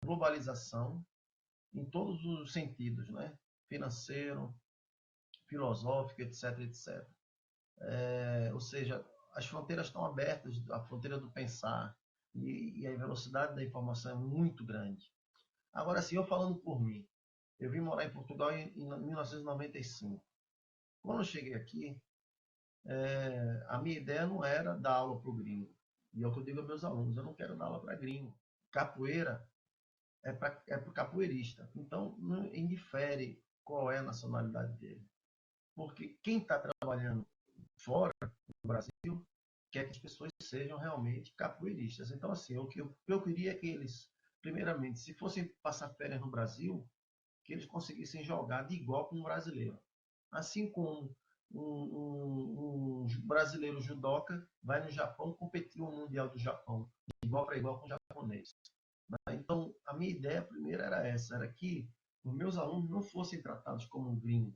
globalização em todos os sentidos, né? Financeiro, filosófico, etc, etc. Ou seja, as fronteiras estão abertas, a fronteira do pensar, e a velocidade da informação é muito grande. Agora, assim, eu falando por mim, eu vim morar em Portugal em 1995. Quando eu cheguei aqui, a minha ideia não era dar aula para o gringo. E é o que eu digo aos meus alunos, eu não quero dar aula para gringo. Capoeira é para o capoeirista. Então, não indifere qual é a nacionalidade dele. Porque quem está trabalhando fora do Brasil quer que as pessoas sejam realmente capoeiristas. Então, assim, o que eu queria é que eles, primeiramente, se fossem passar férias no Brasil, que eles conseguissem jogar de igual com um brasileiro. Assim como um brasileiro judoca vai no Japão competir no Mundial do Japão, de igual para igual com o japonês. Então, a minha ideia primeiro era essa, era que os meus alunos não fossem tratados como um gringo.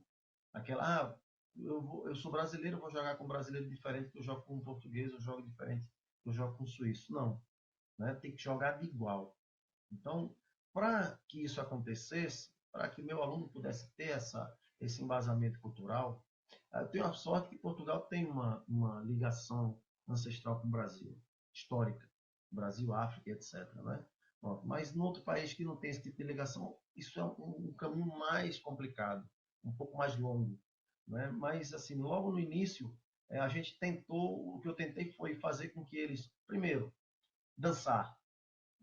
Aquela, eu sou brasileiro, vou jogar com um brasileiro diferente que eu jogo com um português, eu jogo diferente que eu jogo com um suíço. Não, né? Tem que jogar de igual. Então, para que isso acontecesse, para que meu aluno pudesse ter esse embasamento cultural, eu tenho a sorte que Portugal tem uma ligação ancestral com o Brasil, histórica, Brasil, África, etc. Né? Mas no outro país que não tem esse tipo de ligação, isso é um caminho mais complicado, um pouco mais longo. Né? Mas, assim, logo no início, a gente tentou, o que eu tentei foi fazer com que eles, primeiro, dançar,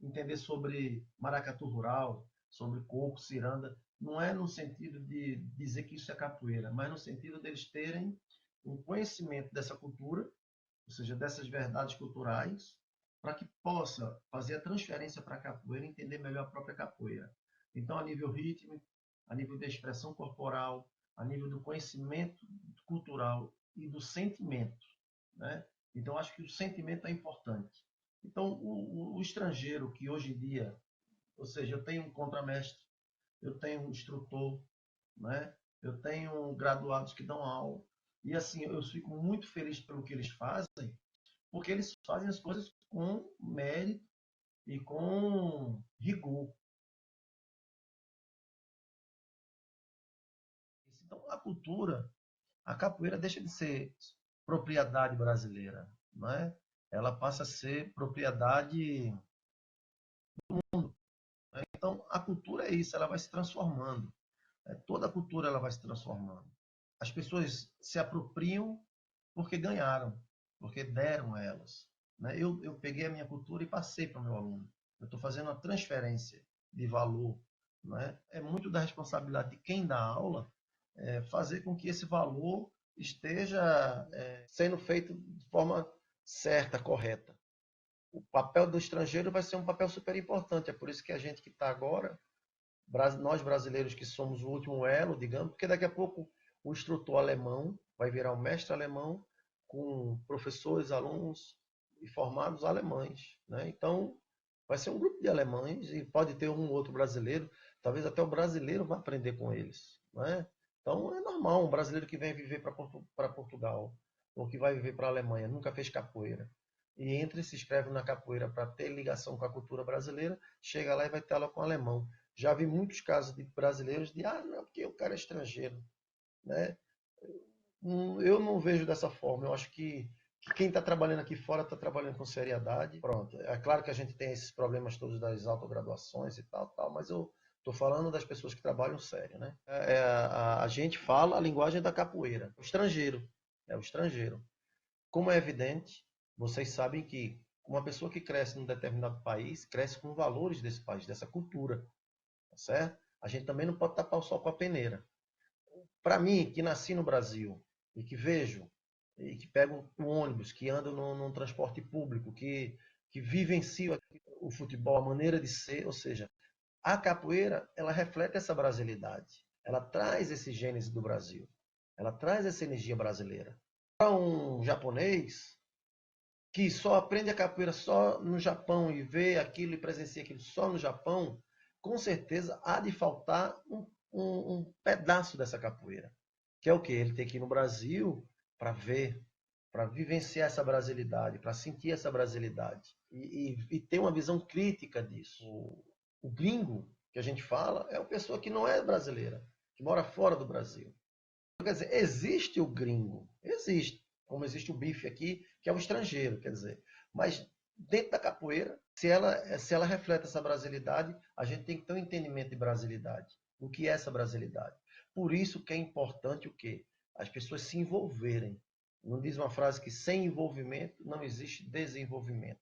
entender sobre maracatu rural, sobre coco, ciranda, não é no sentido de dizer que isso é capoeira, mas no sentido deles terem um conhecimento dessa cultura, ou seja, dessas verdades culturais, para que possa fazer a transferência para a capoeira e entender melhor a própria capoeira. Então, a nível rítmico, a nível da expressão corporal, a nível do conhecimento cultural e do sentimento, né? Então, acho que o sentimento é importante. Então, o estrangeiro que hoje em dia, ou seja, eu tenho um contramestre, eu tenho um instrutor, né? Eu tenho graduados que dão aula, e assim, eu fico muito feliz pelo que eles fazem, porque eles fazem as coisas com mérito e com rigor. Então, a cultura, a capoeira deixa de ser propriedade brasileira, não é? Ela passa a ser propriedade. Então, a cultura é isso, ela vai se transformando. Toda a cultura ela vai se transformando. As pessoas se apropriam porque ganharam, porque deram a elas. Né? Eu peguei a minha cultura e passei para o meu aluno. Eu estou fazendo uma transferência de valor. Né? É muito da responsabilidade de quem dá aula fazer com que esse valor esteja sendo feito de forma certa, correta. O papel do estrangeiro vai ser um papel super importante. É por isso que a gente que está agora, nós brasileiros que somos o último elo, digamos, porque daqui a pouco o instrutor alemão vai virar um mestre alemão com professores, alunos e formados alemães. Né? Então, vai ser um grupo de alemães e pode ter um outro brasileiro, talvez até o brasileiro vá aprender com eles. Né? Então, é normal um brasileiro que vem viver para Portugal ou que vai viver para a Alemanha, nunca fez capoeira, e entra e se inscreve na capoeira para ter ligação com a cultura brasileira, chega lá e vai ter aula com o alemão. Já vi muitos casos de brasileiros de, não, porque o cara é estrangeiro. Né? Eu não vejo dessa forma. Eu acho que quem está trabalhando aqui fora está trabalhando com seriedade. Pronto. É claro que a gente tem esses problemas todos das autograduações e tal, mas eu estou falando das pessoas que trabalham sério. Né? A gente fala a linguagem da capoeira. O estrangeiro. É o estrangeiro. Como é evidente, vocês sabem que uma pessoa que cresce num determinado país, cresce com valores desse país, dessa cultura. Tá certo? A gente também não pode tapar o sol com a peneira. Para mim, que nasci no Brasil e que vejo, e que pego um ônibus, que ando num transporte público, que vivencio o futebol, a maneira de ser, ou seja, a capoeira, ela reflete essa brasilidade. Ela traz esse gênese do Brasil. Ela traz essa energia brasileira. Para um japonês que só aprende a capoeira só no Japão e vê aquilo e presencia aquilo só no Japão, com certeza há de faltar um pedaço dessa capoeira. Que é o quê? Ele tem que ir no Brasil para ver, para vivenciar essa brasilidade, para sentir essa brasilidade. E ter uma visão crítica disso. O gringo, que a gente fala, é uma pessoa que não é brasileira, que mora fora do Brasil. Quer dizer, existe o gringo, existe, como existe o bife aqui, que é o estrangeiro, quer dizer. Mas dentro da capoeira, se ela reflete essa brasilidade, a gente tem que ter um entendimento de brasilidade. O que é essa brasilidade? Por isso que é importante o quê? As pessoas se envolverem. Não diz uma frase que sem envolvimento não existe desenvolvimento.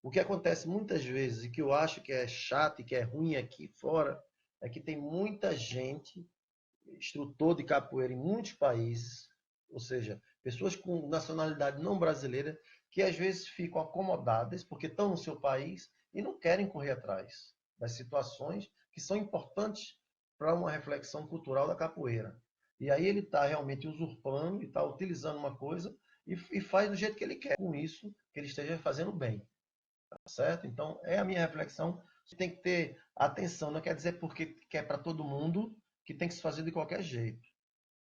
O que acontece muitas vezes, e que eu acho que é chato e que é ruim aqui fora, é que tem muita gente instrutor de capoeira em muitos países, ou seja, pessoas com nacionalidade não brasileira, que às vezes ficam acomodadas porque estão no seu país e não querem correr atrás das situações que são importantes para uma reflexão cultural da capoeira. E aí ele está realmente usurpando e está utilizando uma coisa e faz do jeito que ele quer. Com isso, que ele esteja fazendo bem. Tá certo? Então, é a minha reflexão. Você tem que ter atenção, não quer dizer porque quer para todo mundo que tem que se fazer de qualquer jeito.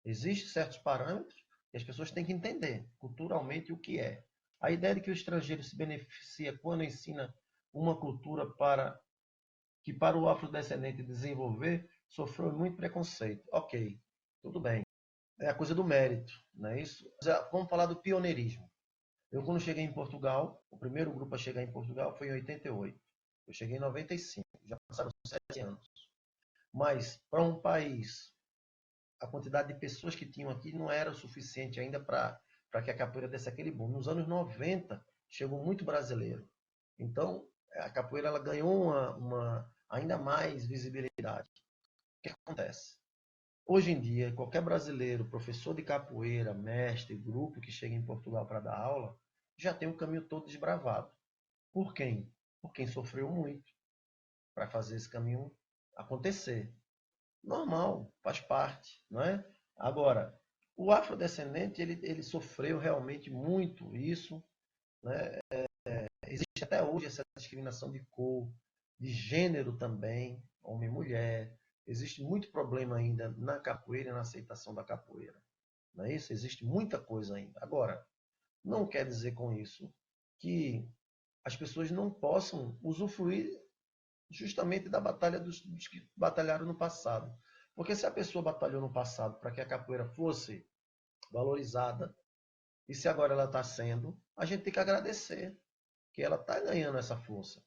Existem certos parâmetros e as pessoas têm que entender culturalmente o que é. A ideia de que o estrangeiro se beneficia quando ensina uma cultura para o afrodescendente desenvolver, sofreu muito preconceito. Ok, tudo bem. É a coisa do mérito, não é isso? Vamos falar do pioneirismo. Eu, quando cheguei em Portugal, o primeiro grupo a chegar em Portugal foi em 88. Eu cheguei em 95, já passaram 7 anos. Mas, para um país, a quantidade de pessoas que tinham aqui não era o suficiente ainda para que a capoeira desse aquele boom. Nos anos 90, chegou muito brasileiro. Então, a capoeira ela ganhou ainda mais visibilidade. O que acontece? Hoje em dia, qualquer brasileiro, professor de capoeira, mestre, grupo que chega em Portugal para dar aula, já tem o caminho todo desbravado. Por quem? Por quem sofreu muito para fazer esse caminho acontecer. Normal, faz parte, não é? Agora, o afrodescendente, ele sofreu realmente muito isso, né? Existe até hoje essa discriminação de cor, de gênero também, homem e mulher. Existe muito problema ainda na capoeira e na aceitação da capoeira. Não é isso? Existe muita coisa ainda. Agora, não quer dizer com isso que as pessoas não possam usufruir justamente da batalha dos que batalharam no passado. Porque se a pessoa batalhou no passado para que a capoeira fosse valorizada, e se agora ela está sendo, a gente tem que agradecer que ela está ganhando essa força.